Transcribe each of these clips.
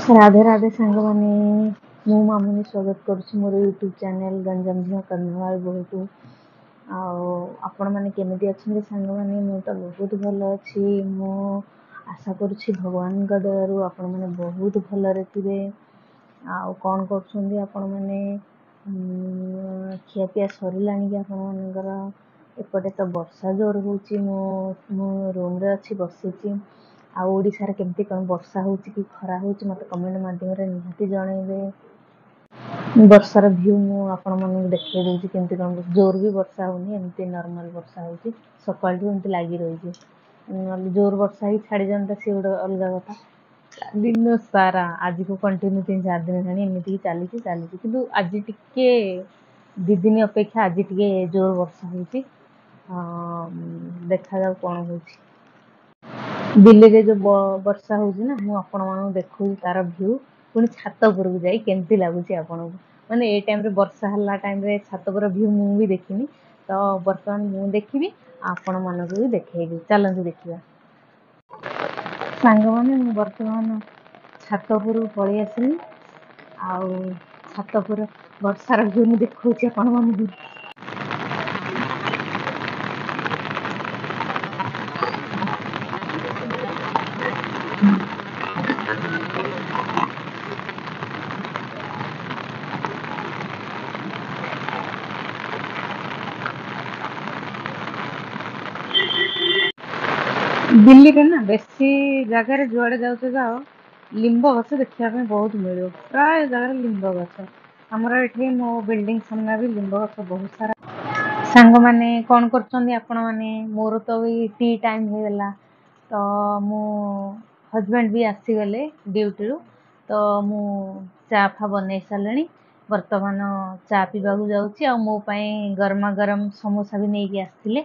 राधे राधे सांग माने मु मामुनी स्वागत करुछि मोर यूट्यूब चैनल गंजाम झिया कन्नवाल बहुतु आपण माने केमिति अछिले सांग माने मु तो बहुत भलो अछि मु आशा करुछि भगवान का दयारु आपण माने बहुत भलो रहतिबे कौन करछुंदी आपण माने खिया पिया सरिलानी कि आपण मानकर एपटे तो वर्षा जोर होउछि मु रूम रे अछि बसिछि ओडिशार केमती कौन वर्षा होउछि कि खरा होउछि मते कमेंट माध्यम रे निहाती जणैबे वर्षार व्यू मु आपण मानक देखै देछि केमती कौन जोर भी वर्षा होनी एमती नॉर्मल वर्षा होउछि सकाळ ठु एमती लागि रहिछि जोर वर्षा ही छाडी जानता से उड अलगा कथा दिन सारा आज को कंटिन्यू 3-4 दिन जानी एमती ही चालिछि किंतु आज टिके 2 दिन अपेक्षा आज टिके जोर वर्षा होउछि देखा जाऊ कोन होउछि दिल्ली रे जो वर्षा होउछि ना मु आपण मानक देखु तार व्यू पुनी छात ऊपर को जाई केमती लागुछि आपण माने ए टाइम रे वर्षा हल्ला टाइम रे छात ऊपर व्यू मु भी देखिनी तो वर्तमान मु देखिबी आपण मानक भी देखैबी चलंतु देखिबा सांग माने मु वर्तमान छात ऊपर पळी आसिनी छात ऊपर वर्षार व्यू मु देखौछि आपण मानक दिल्ली रे ना बेसी जगह जुआड़े जाऊे जाओ लिंब गछ देखा बहुत मिल प्राय जगह लिंब गछ आमर ये मो बिल्डिंग सामने भी लिंब गछ बहुत सारा सांग माने कौन कर आपण माने मोर तो भी टी टाइम हो गला तो मो हस्बैंड भी आसीगले ड्यूटी रू तो मु चा फा बनै सारे वर्तमान चा पीवा जाऊँगी आ मो गरमा गरम समोसा भी नहीं आसते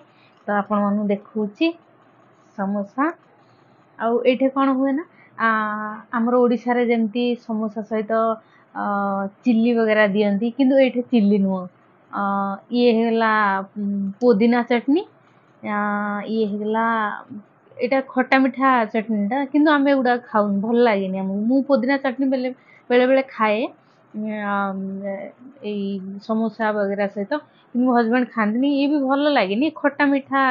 तो आपण मानू देखौछि समोसा आउ कौन हुए ना आमर ओडिशा रे जेमती समोसा सहित चिल्ली वगैरह दियंती किंतु एठे चिल्ली नुह ये हेला पुदीना चटनी ये हेला एटा खट्टा मिठा चटनीटा किंतु आमे एगुडा खाउन भल लागेनी मु पुदीना चटनी बेले बेले खाए समोसा वगैरह सहित मो हस्बैंड खाती ये भी भल लगे खट्टा मिठा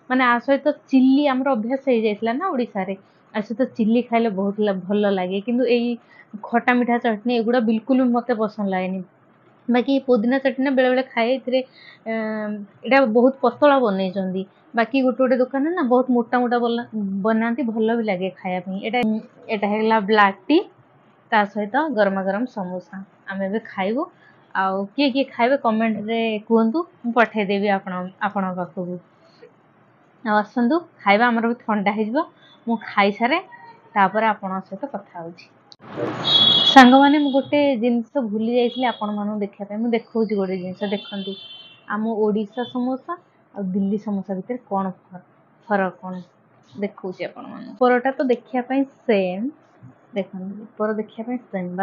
माने आ सहित चिल्ली आमर अभ्यास हो जाइला ना ओडिशा रे आ सहित चिल्ली खाइले बहुत भल लगे किंतु एई खट्टा मिठा चटनी एगुडा बिल्कुल मते पसंद लागेनी बाकी पुदीना चटनी बेले बेले खाए एटा बहुत पतला बनै चंदी बाकी गोटे गोटे दुकान ना बहुत मोटा मोटा बनाती भल भी लगे खाया एटा हेला ब्लैक टी ता सहित गरमा गरम समोसा आमे भी खाइबो आउ किए खाइबे कमेंट रे कहतु मु पठे देबी आपण पाखकु आसतु खाइबा आमर भी ठंडा हो खाई सारे तापर आपण सहित कथा होछि सांग माने मु गोटे जिंस भूली जाइछली आपण मानु देखिया पे मु देखौछि गोटे जिंस देखंतु आम ओडिशा समोसा और दिल्ली समोसा भीतर कौन फरक कौन देखौछि आपण मानु परोटा तो देखिया पे सेम देखन पर देखिया पे सेम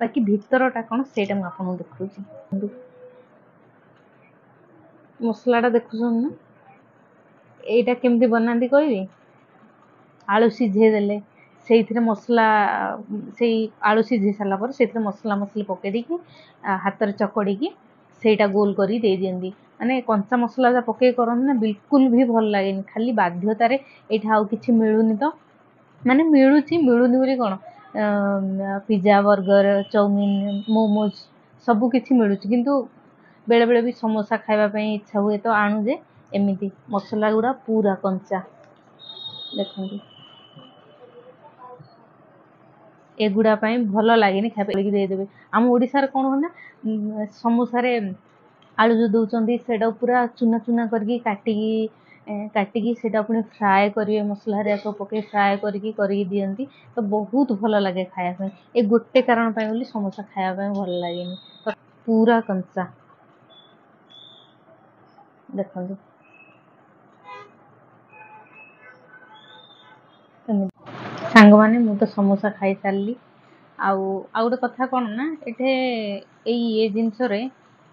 बाकी भीतरटा कौन सेटा मु आपण देखौछि मसलाटा देखुछन ना एटा केमती बनाती कहबी आलू सीझे देले से मसला से आलू सीझे सारा पर से मसला मसली पकई देकी हाथ में चकड़ी की सेटा गोल करी दे दियंती माने कंचा मसला जा पकई करन ना बिल्कुल भी भल लागेनी खाली बाध्यतार एठा आउ किछि मिलुनी तो माने मिलुनी बोली कोन पिज्जा बर्गर चाउमीन मोमोज सब किछि मिलुछि किंतु बेले बेले भी समोसा खाइबा पई इच्छा हुए तो आणु जे एमिति मसला गुड़ा पूरा कंचा देखंतु एगुड़ा भल लगे खाई दे देवे आम ओडिशा रे कौन होना समोसा रे आलू जो दौरान से पूरा चुना चुना करके काटिकी से पुणी फ्राए करेंगे मसला हरिया पकई फ्राए करके दियंती तो बहुत भल लगे खाया ए गोटे कारण बोली समोसा खाया भल लगे पूरा कंचा देखो सांग माने मु तो समोसा खाई सारी आउ गोटे कथा कौन ना ये जिनस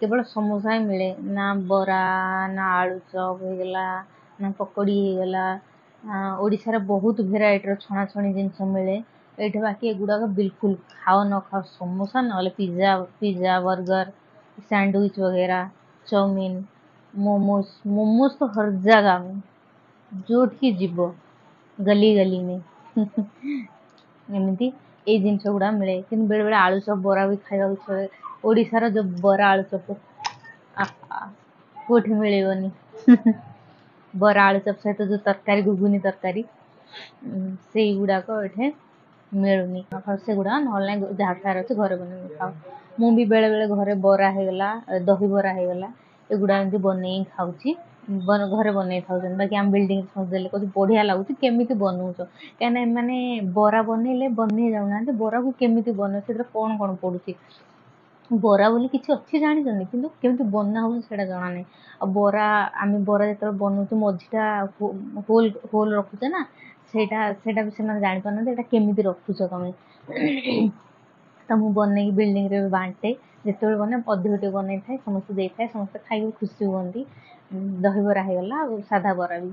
केवल समोसा ही मिले ना बरा ना आलू चप होगला ना पकड़ी होगला ओडिशा रे बहुत भेराइटी छणाछणी जिनस मिले ଏଇଠି ବାକି ଏଗୁଡ଼ାକ ବିଲକୁଲ ଖାଅ ନ ଖାଅ ସମୋସା ନହେଲେ ପିଜ୍ଜା ବର୍ଗର सैंडविच वगैरह चाउमिन मोमोज तो हर जगह में जोठिकी जीव गली गली में एमती ଏଇ ଜିନିଷ ଗୁଡ଼ା ମିଳେ କିନ୍ତୁ ବେଳେବେଳେ ଆଳୁଚପ ବରା ବି ଖାଇବାକୁ ଇଚ୍ଛା ହୁଏ। ଓଡ଼ିଶାର ଯେଉଁ ବରା ଆଳୁଚପ କୋଉଠି ମିଳିବନି। ବରା ଆଳୁଚପ ସହିତ ଯେଉଁ ତରକାରୀ ଘୁଗୁନି ତରକାରୀ ସେଇଗୁଡ଼ାକ ଏଠି ମିଳୁନି। ସେଗୁଡ଼ା ନହେଲେ ନାହିଁ ଯାହା ଖାଇବାର ଅଛି ଘରେ ବନେଇକି ଖାଉ। ମୁଁ ବି ବେଳେବେଳେ ଘରେ ବରା ହେଇଗଲା ଦହିବରା ହେଇଗଲା ଏଗୁଡ଼ା ଏମିତି ବନେଇକି ଖାଉଛି। ଘରେ ବନେଇ ଥାଉଛନ୍ତି ବାକି ଆମ ବିଲ୍ଡିଂରେ ସମସ୍ତେ ଦେଲେ କହୁଛି ବଢ଼ିଆ ଲାଗୁଛି କେମିତି ବନଉଛ କାହିଁକିନା ଏମାନେ ବରା ବନେଇଲେ ବନେଇ ଯାଉନାହାନ୍ତି ବରାକୁ କେମିତି ବନଉଛ ସେଥିରେ କ'ଣ କ'ଣ ପଡ଼ୁଛି ବରା ବୋଲି କିଛି ଅଛି ଜାଣିଛନ୍ତି କିନ୍ତୁ କେମିତି ବନା ହେଉଛି ସେଇଟା ଜଣା ନାହିଁ। ଆଉ ବରା ଆମେ ବରା ଯେତେବେଳେ ବନଉଛୁ ମଝିଟା ହୋଲ ରଖୁଛେ ନା ସେଇଟା ବି ସେମାନେ ଜାଣିପାରୁନାହାନ୍ତି ଏଇଟା କେମିତି ରଖୁଛ ତମେ। ତ ମୁଁ ବନେଇକି ବିଲ୍ଡିଂରେ ବାଣ୍ଟେ ଯେତେବେଳେ ବନେ ଅଧିକ ଟିକେ ବନେଇଥାଏ ସମସ୍ତେ ଦେଇଥାଏ ସମସ୍ତେ ଖାଇକି ଖୁସି ହୁଅନ୍ତି। ଦହିବରା ହେଇଗଲା ଆଉ ସାଧା ବରା ବି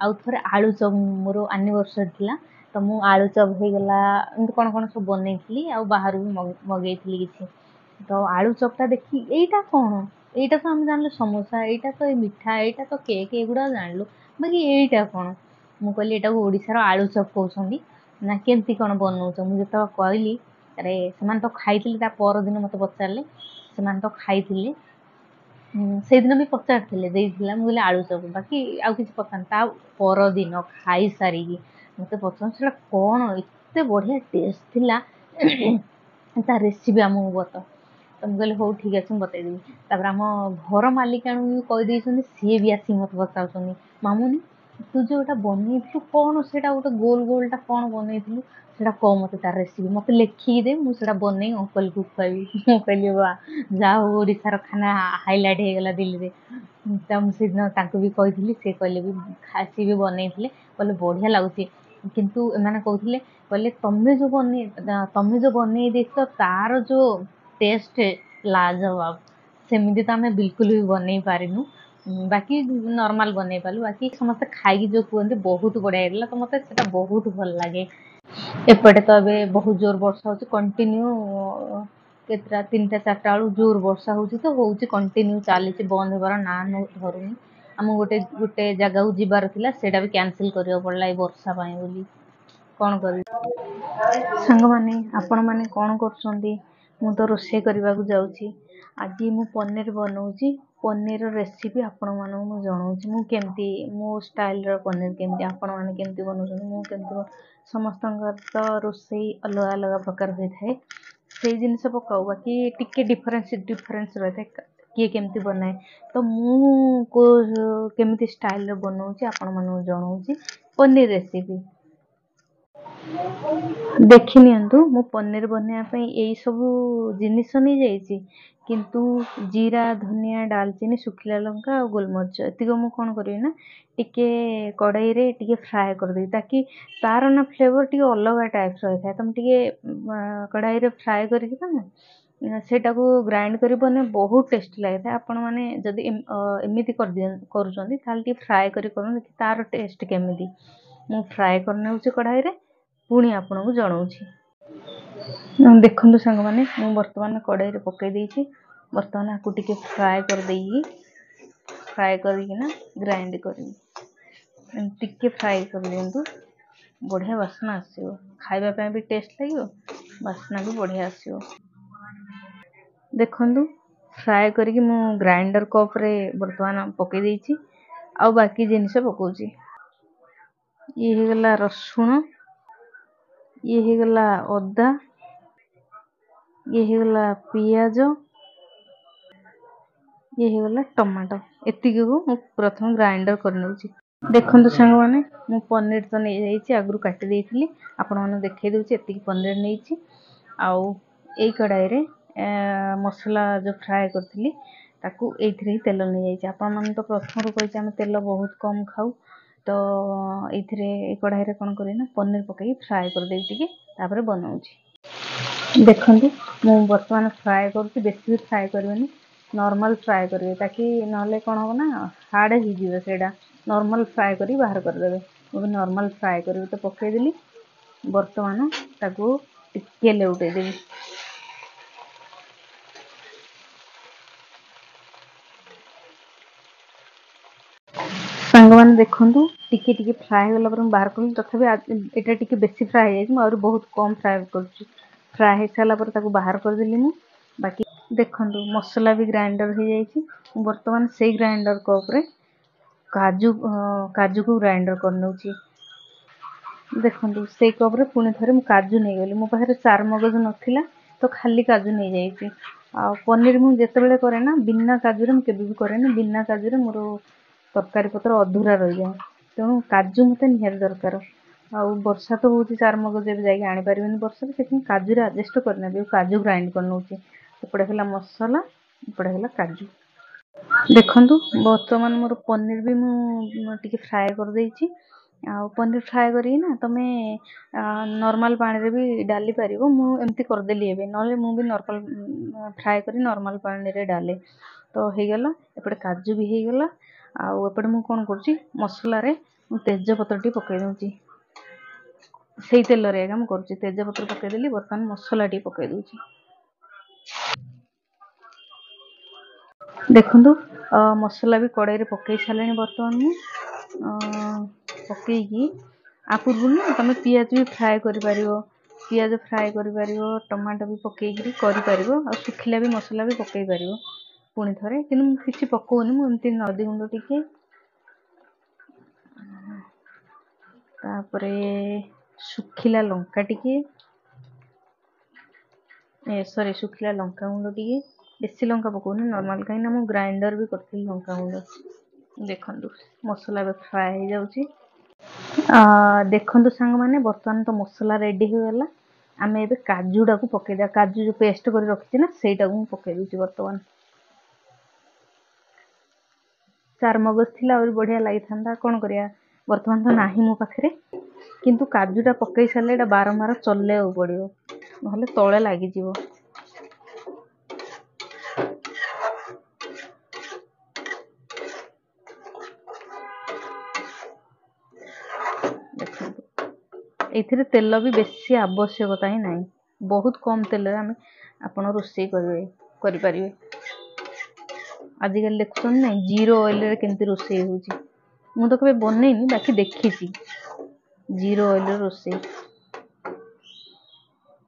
ଆଉ ଥରେ ଆଳୁଚପ ମୋର ଆନିଭର୍ସରୀ ଥିଲା ତ ମୁଁ ଆଳୁଚପ ହେଇଗଲା ଏମିତି କ'ଣ କ'ଣ ସବୁ ବନେଇଥିଲି ଆଉ ବାହାରୁ ବି ମଗେଇଥିଲି କିଛି। ତ ଆଳୁଚପଟା ଦେଖି ଏଇଟା କ'ଣ ଏଇଟା ତ ଆମେ ଜାଣିଲୁ ସମୋସା ଏଇଟା ତ ଏଇ ମିଠା ଏଇଟା ତ କେକ୍ ଏଗୁଡ଼ା ଜାଣିଲୁ ବାକି ଏଇଟା କ'ଣ ମୁଁ କହିଲି ଏଇଟାକୁ ଓଡ଼ିଶାର ଆଳୁଚପ କହୁଛନ୍ତି ନା କେମିତି କ'ଣ ବନଉଛ। ମୁଁ ଯେତେବେଳେ କହିଲି ଆରେ ସେମାନେ ତ ଖାଇଥିଲେ ତା ପରଦିନ ମୋତେ ପଚାରିଲେ ସେମାନେ ତ ଖାଇଥିଲେ ସେଇଦିନ ବି ପଚାରିଥିଲେ ଦେଇଥିଲା ମୁଁ କହିଲି ଆଳୁଚପ ବାକି ଆଉ କିଛି ପଚାରିନି ତା ପରଦିନ ଖାଇସାରିକି ମୋତେ ପଚାରୁଛନ୍ତି ସେଇଟା କ'ଣ ଏତେ ବଢ଼ିଆ ଟେଷ୍ଟ ଥିଲା ତା ରେସିପି ଆମକୁ ବତାଅ। ତ ମୁଁ କହିଲି ହଉ ଠିକ୍ ଅଛି ମୁଁ ବତେଇଦେବି। ତାପରେ ଆମ ଘର ମାଲିକାଣୀକୁ ବି କହିଦେଇଛନ୍ତି ସିଏ ବି ଆସିକି ମୋତେ ପଚାରୁଛନ୍ତି ମାମୁନି ତୁ ଯେଉଁଟା ବନେଇଥିଲୁ କ'ଣ ସେଇଟା ଗୋଟେ ଗୋଲ ଗୋଲଟା କ'ଣ ବନେଇଥିଲୁ ସେଇଟା କହ ମୋତେ ତାର ରେସିପି ମୋତେ ଲେଖିକି ଦେ ମୁଁ ସେଇଟା ବନେଇ ଅଙ୍କଲକୁ ଖୁଆଇବି। ମୁଁ କହିଲି ବା ଯାହା ହଉ ଓଡ଼ିଶାର ଖାନା ହାଇଲାଇଟ୍ ହେଇଗଲା ଦିଲ୍ଲୀରେ। ତ ମୁଁ ସେଦିନ ତାଙ୍କୁ ବି କହିଥିଲି ସେ କହିଲେ ବି ସିଏ ବି ବନେଇଥିଲେ କହିଲେ ବଢ଼ିଆ ଲାଗୁଛି କିନ୍ତୁ ଏମାନେ କହୁଥିଲେ କହିଲେ ତମେ ଯେଉଁ ବନେଇ ଦେଇଛ ତାର ଯେଉଁ ଟେଷ୍ଟ ଲାଜବାବ ସେମିତି ତ ଆମେ ବିଲକୁଲ ବି ବନେଇ ପାରିନୁ ବାକି ନର୍ମାଲ ବନେଇ ପାରିଲୁ ବାକି ସମସ୍ତେ ଖାଇକି ଯେଉଁ କୁହନ୍ତି ବହୁତ ବଢ଼ିଆ ହେଇଥିଲା ତ ମୋତେ ସେଇଟା ବହୁତ ଭଲ ଲାଗେ। ଏପଟେ ତ ଏବେ ବହୁତ ଜୋର ବର୍ଷା ହେଉଛି କଣ୍ଟିନ୍ୟୁ କେତେଟା 3ଟା 4ଟା ବେଳୁ ଜୋର ବର୍ଷା ହେଉଛି ତ ହେଉଛି କଣ୍ଟିନ୍ୟୁ ଚାଲିଛି ବନ୍ଦ ହେବାର ନାଁ ଧରୁନି। ଆମକୁ ଗୋଟେ ଜାଗାକୁ ଯିବାର ଥିଲା ସେଇଟା ବି କ୍ୟାନସେଲ୍ କରିବାକୁ ପଡ଼ିଲା ଏଇ ବର୍ଷା ପାଇଁ ବୋଲି କ'ଣ କରିବି। ସାଙ୍ଗମାନେ ଆପଣମାନେ କ'ଣ କରୁଛନ୍ତି? ମୁଁ ତ ରୋଷେଇ କରିବାକୁ ଯାଉଛି। ଆଜି ମୁଁ ପନିର ବନଉଛି ପନିରର ରେସିପି ଆପଣମାନଙ୍କୁ ମୁଁ ଜଣାଉଛି ମୁଁ କେମିତି ମୋ ଷ୍ଟାଇଲର ପନିର କେମିତି ଆପଣମାନେ କେମିତି ବନାଉଛନ୍ତି ମୁଁ କେମିତି ସମସ୍ତଙ୍କର ତ ରୋଷେଇ ଅଲଗା ଅଲଗା ପ୍ରକାର ହୋଇଥାଏ ସେଇ ଜିନିଷ ପକାଉ ବାକି ଟିକେ ଡିଫରେନ୍ସ ରହିଥାଏ କିଏ କେମିତି ବନାଏ ତ ମୁଁ କେମିତି ଷ୍ଟାଇଲର ବନାଉଛି ଆପଣମାନଙ୍କୁ ଜଣାଉଛି ପନିର ରେସିପି ଦେଖିନିଅନ୍ତୁ। ମୁଁ ପନିର ବନେଇବା ପାଇଁ ଏଇସବୁ ଜିନିଷ ନେଇଯାଇଛି କିନ୍ତୁ ଜିରା ଧନିଆ ଡାଲଚିନି ଶୁଖିଲା ଲଙ୍କା ଆଉ ଗୋଲମରିଚ ଏତିକି ମୁଁ କ'ଣ କରିବି ନା ଟିକେ କଡ଼େଇରେ ଟିକେ ଫ୍ରାଏ କରିଦେବି ତାକି ତାର ନା ଫ୍ଲେଭର ଟିକେ ଅଲଗା ଟାଇପ୍ର ରହିଥାଏ ତ ମୁଁ ଟିକେ କଡ଼ାଇରେ ଫ୍ରାଏ କରିକି ନା ସେଇଟାକୁ ଗ୍ରାଇଣ୍ଡ କରି ବନେଇ ବହୁତ ଟେଷ୍ଟି ଲାଗିଥାଏ। ଆପଣମାନେ ଯଦି ଏମିତି କରୁଛନ୍ତି ତାହେଲେ ଟିକେ ଫ୍ରାଏ କରି କରନ୍ତୁ ତାର ଟେଷ୍ଟ କେମିତି। ମୁଁ ଫ୍ରାଏ କରିନେଉଛି କଢ଼ାଇରେ ପୁଣି ଆପଣଙ୍କୁ ଜଣାଉଛି। ଦେଖନ୍ତୁ ସାଙ୍ଗମାନେ ମୁଁ ବର୍ତ୍ତମାନ କଡ଼େଇରେ ପକାଇ ଦେଇଛି ବର୍ତ୍ତମାନ ଆକୁ ଟିକେ ଫ୍ରାଏ କରିକିନା ଗ୍ରାଇଣ୍ଡ କରିବି ଟିକେ ଫ୍ରାଏ କରିଦିଅନ୍ତୁ ବଢ଼ିଆ ବାସ୍ନା ଆସିବ ଖାଇବା ପାଇଁ ବି ଟେଷ୍ଟ ଲାଗିବ ବାସ୍ନା ବି ବଢ଼ିଆ ଆସିବ। ଦେଖନ୍ତୁ ଫ୍ରାଏ କରିକି ମୁଁ ଗ୍ରାଇଣ୍ଡର କପ୍ରେ ବର୍ତ୍ତମାନ ପକାଇ ଦେଇଛି ଆଉ ବାକି ଜିନିଷ ପକାଉଛି। ଇଏ ହେଇଗଲା ରସୁଣ ଇଏ ହେଇଗଲା ଅଦା ଇଏ ହେଇଗଲା ପିଆଜ ଇଏ ହେଇଗଲା ଟମାଟୋ ଏତିକିକୁ ମୁଁ ପ୍ରଥମେ ଗ୍ରାଇଣ୍ଡର କରିନେଉଛି। ଦେଖନ୍ତୁ ସାଙ୍ଗମାନେ ମୁଁ ପନିର ତ ନେଇଯାଇଛି ଆଗରୁ କାଟି ଦେଇଥିଲି ଆପଣମାନଙ୍କୁ ଦେଖାଇ ଦେଉଛି ଏତିକି ପନିର ନେଇଛି ଆଉ ଏଇ କଡ଼ାଇରେ ମସଲା ଯେଉଁ ଫ୍ରାଏ କରିଥିଲି ତାକୁ ଏଇଥିରେ ହିଁ ତେଲ ନେଇଯାଇଛି। ଆପଣମାନେ ତ ପ୍ରଥମରୁ କହିଛି ଆମେ ତେଲ ବହୁତ କମ୍ ଖାଉ ତ ଏଇଥିରେ ଏଇ କଢ଼ାଇରେ କ'ଣ କରିବି ନା ପନିର ପକାଇକି ଫ୍ରାଏ କରିଦେବି ଟିକେ ତାପରେ ବନାଉଛି। ଦେଖନ୍ତୁ ମୁଁ ବର୍ତ୍ତମାନ ଫ୍ରାଏ କରୁଛି ବେଶୀ ବି ଫ୍ରାଏ କରିବେନି ନର୍ମାଲ ଫ୍ରାଏ କରିବେ ତାକି ନହେଲେ କ'ଣ ହେବ ନା ହାର୍ଡ଼ ହେଇଯିବ ସେଇଟା ନର୍ମାଲ ଫ୍ରାଏ କରି ବାହାର କରିଦେବେ। ମୁଁ ବି ନର୍ମାଲ ଫ୍ରାଏ କରିବି ତ ପକାଇଦେଲି ବର୍ତ୍ତମାନ ତାକୁ ଟିକେ ଲେଉଟେଇ ଦେବି। ସାଙ୍ଗମାନେ ଦେଖନ୍ତୁ ଟିକେ ଟିକେ ଫ୍ରାଏ ହେଇଗଲା ପରେ ମୁଁ ବାହାର କଲି। ତଥାପି ଏଇଟା ଟିକେ ବେଶୀ ଫ୍ରାଏ ହେଇଯାଇଛି, ମୁଁ ଆହୁରି ବହୁତ କମ୍ ଫ୍ରାଏ କରୁଛି। ଫ୍ରାଏ ହେଇସାରିଲା ପରେ ତାକୁ ବାହାର କରିଦେଲି ମୁଁ। ବାକି ଦେଖନ୍ତୁ ମସଲା ବି ଗ୍ରାଇଣ୍ଡର ହେଇଯାଇଛି। ମୁଁ ବର୍ତ୍ତମାନ ସେଇ ଗ୍ରାଇଣ୍ଡର କପ୍ରେ କାଜୁକୁ ଗ୍ରାଇଣ୍ଡର କରିନେଉଛି। ଦେଖନ୍ତୁ ସେଇ କପ୍ରେ ପୁଣି ଥରେ ମୁଁ କାଜୁ ନେଇଗଲି। ମୋ ପାଖରେ ଚାରମଗଜ ନଥିଲା ତ ଖାଲି କାଜୁ ନେଇଯାଇଛି। ଆଉ ପନିର ମୁଁ ଯେତେବେଳେ କରେ ନା ବିନା କାଜୁରେ ମୁଁ କେବେ ବି କରେନି। ବିନା କାଜୁରେ ମୋର ତରକାରୀ ପତ୍ର ଅଧୁରା ରହିଯାଏ। ତେଣୁ କାଜୁ ମୋତେ ନିହାତି ଦରକାର। ଆଉ ବର୍ଷା ତ ହେଉଛି, ଚାରମଗଜ ଏବେ ଯାଇକି ଆଣିପାରିବିନି ବର୍ଷାରେ, ସେଥିପାଇଁ କାଜୁରେ ଆଡ଼ଜଷ୍ଟ କରିନେବି। କାଜୁ ଗ୍ରାଇଣ୍ଡ କରିନେଉଛି। ଏପଟେ ହେଲା ମସଲା, ଏପଟେ ହେଲା କାଜୁ। ଦେଖନ୍ତୁ ବର୍ତ୍ତମାନ ମୋର ପନିର ବି ମୁଁ ଟିକେ ଫ୍ରାଏ କରିଦେଇଛି। ଆଉ ପନିର ଫ୍ରାଏ କରିକି ନା ତମେ ନର୍ମାଲ ପାଣିରେ ବି ଡାଲି ପାରିବ। ମୁଁ ଏମିତି କରିଦେଲି ଏବେ, ନହେଲେ ମୁଁ ବି ନର୍ମାଲ ଫ୍ରାଏ କରି ନର୍ମାଲ ପାଣିରେ ଡାଲେ। ତ ହେଇଗଲା, ଏପଟେ କାଜୁ ବି ହେଇଗଲା। ଆଉ ଏପଟେ ମୁଁ କଣ କରୁଛି, ମସଲାରେ ମୁଁ ତେଜପତ୍ର ଟିକେ ପକେଇ ଦଉଛି। ସେଇ ତେଲରେ ଆଜ୍ଞା ମୁଁ କରୁଛି। ତେଜପତ୍ର ପକେଇଦେଲି, ବର୍ତ୍ତମାନ ମସଲା ଟିକେ ପକେଇ ଦଉଛି। ଦେଖନ୍ତୁ ମସଲା ବି କଡ଼େଇରେ ପକେଇ ସାରିଲେଣି। ବର୍ତ୍ତମାନ ମୁଁ ପକେଇକି ଆ ପୂର୍ବରୁ ନା ତମେ ପିଆଜ ବି ଫ୍ରାଏ କରିପାରିବ। ପିଆଜ ଫ୍ରାଏ କରିପାରିବ, ଟମାଟୋ ବି ପକେଇକିରି କରିପାରିବ, ଆଉ ଶୁଖିଲା ବି ମସଲା ବି ପକେଇ ପାରିବ ପୁଣି ଥରେ। କିନ୍ତୁ ମୁଁ କିଛି ପକଉନି, ମୁଁ ଏମିତି ହଳଦୀ ଗୁଣ୍ଡ ଟିକେ, ତାପରେ ଶୁଖିଲା ଲଙ୍କା ଟିକେ, ସରି ଶୁଖିଲା ଲଙ୍କାଗୁଣ୍ଡ ଟିକେ, ବେଶୀ ଲଙ୍କା ପକଉନି, ନର୍ମାଲ, କାହିଁକିନା ମୁଁ ଗ୍ରାଇଣ୍ଡର ବି କରିଥିଲି ଲଙ୍କାଗୁଣ୍ଡ। ଦେଖନ୍ତୁ ମସଲା ଏବେ ଫ୍ରାଏ ହେଇଯାଉଛି। ଦେଖନ୍ତୁ ସାଙ୍ଗମାନେ, ବର୍ତ୍ତମାନ ତ ମସଲା ରେଡି ହେଇଗଲା। ଆମେ ଏବେ କାଜୁଟାକୁ ପକେଇଦବା। କାଜୁ ଯୋଉ ପେଷ୍ଟ କରି ରଖିଛି ନା, ସେଇଟାକୁ ମୁଁ ପକେଇ ଦଉଛି ବର୍ତ୍ତମାନ। ଚାରମଗଜ ଥିଲା ଆହୁରି ବଢିଆ ଲାଗିଥାନ୍ତା, କଣ କରିବା, ବର୍ତ୍ତମାନ ତ ନାହିଁ ମୋ ପାଖରେ। କିନ୍ତୁ କାଜୁଟା ପକେଇ ସାରିଲେ ଏଇଟା ବାରମ୍ବାର ଚଲେଇବାକୁ ପଡିବ, ନହେଲେ ତଳେ ଲାଗିଯିବ। ଦେଖନ୍ତୁ ଏଇଥିରେ ତେଲ ବି ବେଶୀ ଆବଶ୍ୟକତା ହିଁ ନାହିଁ। ବହୁତ କମ ତେଲରେ ଆପଣ ରୋଷେଇ କରିପାରିବେ। ଆଜିକାଲି ଦେଖୁଛନ୍ତି ନାଇଁ, ଜିରୋ ଅଏଲରେ କେମିତି ରୋଷେଇ ହଉଛି। ମୁଁ ତ କେବେ ବନେଇନି, ବାକି ଦେଖିଛି ଜିରୋ ଅଏଲରେ ରୋଷେଇ।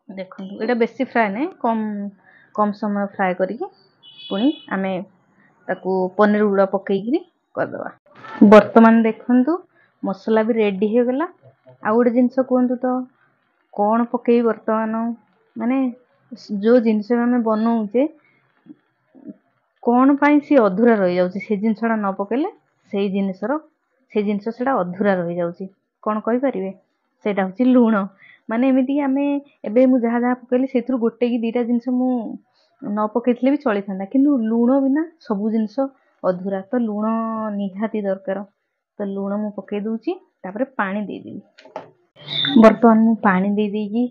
ଦେଖନ୍ତୁ ଏଇଟା ବେଶୀ ଫ୍ରାଏ ନାହିଁ, କମ ସମୟ ଫ୍ରାଏ କରିକି ପୁଣି ଆମେ ତାକୁ ପନିର ଗୁଡା ପକେଇକିରି କରିଦବା। ବର୍ତ୍ତମାନ ଦେଖନ୍ତୁ ମସଲା ବି ରେଡି ହେଇଗଲା। ଆଉ ଗୋଟେ ଜିନିଷ କୁହନ୍ତୁ ତ, କଣ ପକେଇବି ବର୍ତ୍ତମାନ? ମାନେ ଯୋଉ ଜିନିଷ ଆମେ ବନଉଛେ, କଣ ପାଇଁ ସିଏ ଅଧୁରା ରହିଯାଉଛି? ସେ ଜିନିଷଟା ନ ପକେଇଲେ ସେଇ ଜିନିଷ ସେଟା ଅଧୁରା ରହିଯାଉଛି। କଣ କହିପାରିବେ? ସେଇଟା ହଉଛି ଲୁଣ। ମାନେ ଏମିତି ଆମେ ଏବେ ମୁଁ ଯାହା ଯାହା ପକେଇଲି, ସେଥିରୁ ଗୋଟେ କି ଦିଟା ଜିନିଷ ମୁଁ ନ ପକେଇଥିଲେ ବି ଚଳିଥାନ୍ତା, କିନ୍ତୁ ଲୁଣ ବିନା ସବୁ ଜିନିଷ ଅଧୁରା। ତ ଲୁଣ ନିହାତି ଦରକାର। ତ ଲୁଣ ମୁଁ ପକେଇ ଦଉଛି, ତାପରେ ପାଣି ଦେଇଦେବି। ବର୍ତ୍ତମାନ ମୁଁ ପାଣି ଦେଇ ଦେଇକି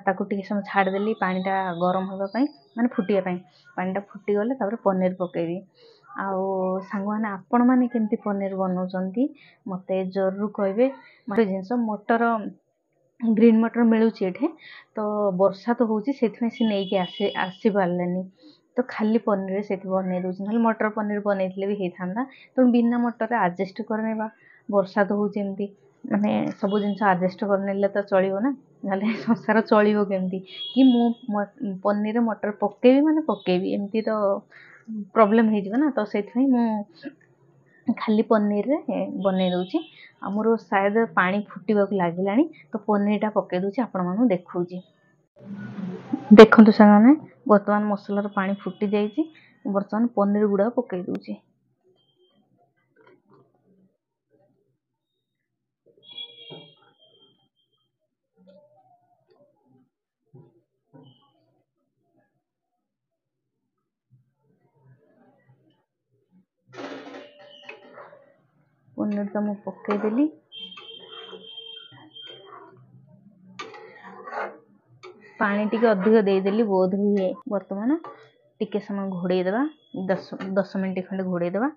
ତାକୁ ଟିକେ ସମୟ ଛାଡ଼ିଦେଲି, ପାଣିଟା ଗରମ ହେବା ପାଇଁ, ମାନେ ଫୁଟିବା ପାଇଁ। ପାଣିଟା ଫୁଟିଗଲେ ତାପରେ ପନିର ପକେଇବି। ଆଉ ସାଙ୍ଗମାନେ, ଆପଣମାନେ କେମିତି ପନିର ବନାଉଛନ୍ତି ମୋତେ ଜରୁର କହିବେ। ଗୋଟେ ଜିନିଷ, ଗ୍ରୀନ୍ ମଟର ମିଳୁଛି ଏଠି, ତ ବର୍ଷା ତ ହେଉଛି, ସେଥିପାଇଁ ସେ ନେଇକି ଆସି ପାରିଲେନି। ତ ଖାଲି ପନିରରେ ସେଇଠି ବନେଇ ଦେଉଛି, ନହେଲେ ମଟର ପନିର ବନେଇଥିଲେ ବି ହେଇଥାନ୍ତା। ତେଣୁ ବିନା ମଟରରେ ଆଡ଼ଜଷ୍ଟ କରିନେବା। ବର୍ଷା ତ ହେଉଛି, ଏମିତି ମାନେ ସବୁ ଜିନିଷ ଆଡ଼ଜଷ୍ଟ କରିନେଲେ ତ ଚଳିବ ନା, ନହେଲେ ସଂସାର ଚଳିବ କେମିତି? କି ମୁଁ ପନିରରେ ମଟର ପକେଇବି ମାନେ ପକେଇବି, ଏମିତି ତ ପ୍ରୋବ୍ଲେମ ହେଇଯିବ ନା। ତ ସେଇଥିପାଇଁ ମୁଁ ଖାଲି ପନିରରେ ବନେଇ ଦଉଛି। ଆମର ସାୟଦ ପାଣି ଫୁଟିବାକୁ ଲାଗିଲାଣି, ତ ପନିରଟା ପକେଇ ଦଉଛି, ଆପଣମାନଙ୍କୁ ଦେଖଉଛି। ଦେଖନ୍ତୁ ସାଙ୍ଗମାନେ, ବର୍ତ୍ତମାନ ମସଲାର ପାଣି ଫୁଟି ଯାଇଛି। ବର୍ତ୍ତମାନ ପନିର ଗୁଡାକ ପକେଇ ଦଉଛି। ପନିରଟା ମୁଁ ପକେଇଦେଲି। ପାଣି ଟିକେ ଅଧିକ ଦେଇଦେଲି ବୋଧ ହୁଏ। ବର୍ତ୍ତମାନ ଟିକେ ସମୟ ଘୋଡେଇ ଦେବା, 10 ମିନିଟ୍ ଖଣ୍ଡେ ଘୋଡେଇ ଦେବା,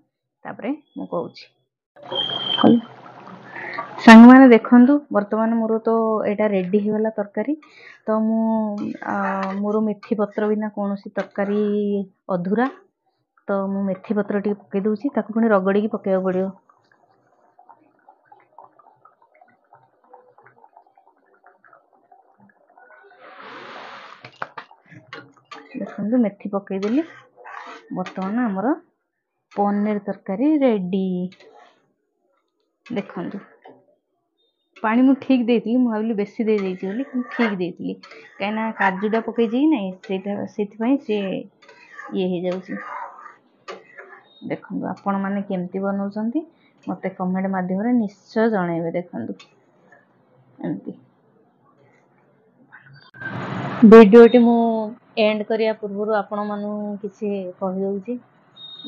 ତାପରେ ମୁଁ କହୁଛି। ସାଙ୍ଗମାନେ ଦେଖନ୍ତୁ ବର୍ତ୍ତମାନ ମୋର ତ ଏଇଟା ରେଡ଼ି ହେଇଗଲା ତରକାରୀ। ତ ମୁଁ ମୋର ମେଥି ପତ୍ର ବିନା କୌଣସି ତରକାରୀ ଅଧୁରା। ତ ମୁଁ ମେଥି ପତ୍ର ଟିକେ ପକେଇ ଦେଉଛି, ତାକୁ ପୁଣି ରଗଡ଼ିକି ପକେଇବାକୁ ପଡ଼ିବ। ଦେଖନ୍ତୁ ମେଥି ପକେଇଦେଲି। ବର୍ତ୍ତମାନ ଆମର ପନିର ତରକାରୀ ରେଡ଼ି। ଦେଖନ୍ତୁ ପାଣି ମୁଁ ଠିକ୍ ଦେଇଥିଲି, ମୁଁ ଭାବିଲି ବେଶୀ ଦେଇଦେଇଛି ବୋଲି, କିନ୍ତୁ ଠିକ୍ ଦେଇଥିଲି କାହିଁକିନା କାଜୁଟା ପକେଇଛି କି ନାହିଁ ସେଇଥିପାଇଁ ସେ ଇଏ ହେଇଯାଉଛି। ଦେଖନ୍ତୁ ଆପଣମାନେ କେମିତି ବନାଉଛନ୍ତି ମୋତେ କମେଣ୍ଟ ମାଧ୍ୟମରେ ନିଶ୍ଚୟ ଜଣାଇବେ। ଦେଖନ୍ତୁ ଏମିତି ଭିଡ଼ିଓଟି ମୁଁ ଏଣ୍ଡ କରିବା ପୂର୍ବରୁ ଆପଣମାନଙ୍କୁ କିଛି କହିଦେଉଛି।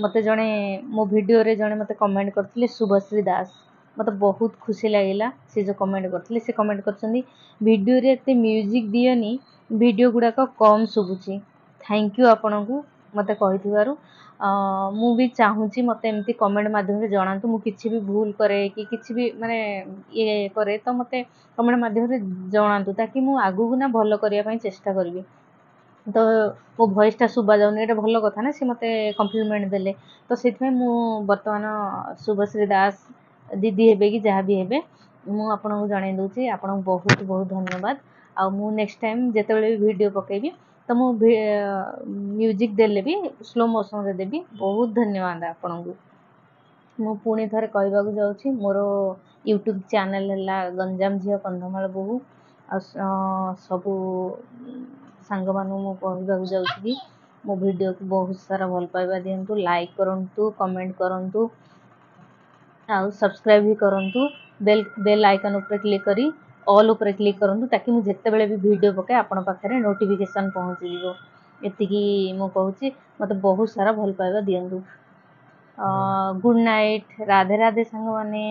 ମୋତେ ଜଣେ ମୋ ଭିଡ଼ିଓରେ ଜଣେ ମୋତେ କମେଣ୍ଟ କରିଥିଲେ, ଶୁଭଶ୍ରୀ ଦାସ। ମୋତେ ବହୁତ ଖୁସି ଲାଗିଲା ସେ ଯେଉଁ କମେଣ୍ଟ କରିଥିଲେ। ସେ କମେଣ୍ଟ କରିଛନ୍ତି ଭିଡ଼ିଓରେ ଏତେ ମ୍ୟୁଜିକ୍ ଦିଅନି, ଭିଡ଼ିଓ ଗୁଡ଼ାକ କମ୍ ଶୁଭୁଛି। ଥ୍ୟାଙ୍କ ୟୁ ଆପଣଙ୍କୁ ମୋତେ କହିଥିବାରୁ। ମୁଁ ବି ଚାହୁଁଛି ମୋତେ ଏମିତି କମେଣ୍ଟ ମାଧ୍ୟମରେ ଜଣାନ୍ତୁ। ମୁଁ କିଛି ବି ଭୁଲ କରେ କି କିଛି ବି ମାନେ ଇଏ କରେ ତ ମୋତେ କମେଣ୍ଟ ମାଧ୍ୟମରେ ଜଣାନ୍ତୁ, ତାକି ମୁଁ ଆଗକୁ ନା ଭଲ କରିବା ପାଇଁ ଚେଷ୍ଟା କରିବି। ତ ମୋ ଭଏସ୍ଟା ଶୁଭାଯାଉନି, ଏଇଟା ଭଲ କଥା ନା, ସେ ମୋତେ କମ୍ପ୍ଲିମେଣ୍ଟ ଦେଲେ। ତ ସେଥିପାଇଁ ମୁଁ ବର୍ତ୍ତମାନ ଶୁଭଶ୍ରୀ ଦାସ ଦିଦି ହେବେ କି ଯାହା ବି ହେବେ, ମୁଁ ଆପଣଙ୍କୁ ଜଣାଇ ଦେଉଛି। ଆପଣଙ୍କୁ ବହୁତ ବହୁତ ଧନ୍ୟବାଦ। ଆଉ ମୁଁ ନେକ୍ସଟ ଟାଇମ୍ ଯେତେବେଳେ ବି ଭିଡ଼ିଓ ପକାଇବି ତ ମୁଁ ମ୍ୟୁଜିକ୍ ଦେଲେ ବି ସ୍ଲୋ ମୋସନ୍ରେ ଦେବି। ବହୁତ ଧନ୍ୟବାଦ ଆପଣଙ୍କୁ। ମୁଁ ପୁଣି ଥରେ କହିବାକୁ ଯାଉଛି, ମୋର ୟୁଟ୍ୟୁବ୍ ଚ୍ୟାନେଲ୍ ହେଲା ଗଞ୍ଜାମ ଝିଅ କନ୍ଧମାଳ ବୋହୂ। ଆଉ ସବୁ ସାଙ୍ଗମାନଙ୍କୁ ମୁଁ କହିବାକୁ ଯାଉଛି କି ମୋ ଭିଡ଼ିଓକୁ ବହୁତ ସାରା ଭଲ ପାଇବା ଦିଅନ୍ତୁ, ଲାଇକ୍ କରନ୍ତୁ, କମେଣ୍ଟ କରନ୍ତୁ, ଆଉ ସବସ୍କ୍ରାଇବ୍ ବି କରନ୍ତୁ। ବେଲ୍ ଆଇକନ୍ ଉପରେ କ୍ଲିକ୍ କରି ଅଲ୍ ଉପରେ କ୍ଲିକ୍ କରନ୍ତୁ, ତାକି ମୁଁ ଯେତେବେଳେ ବି ଭିଡ଼ିଓ ପକାଏ ଆପଣଙ୍କ ପାଖରେ ନୋଟିଫିକେସନ୍ ପହଞ୍ଚିଯିବ। ଏତିକି ମୁଁ କହୁଛି। ମୋତେ ବହୁତ ସାରା ଭଲ ପାଇବା ଦିଅନ୍ତୁ। Good night. ରାଧେ ରାଧେ ସାଙ୍ଗମାନେ।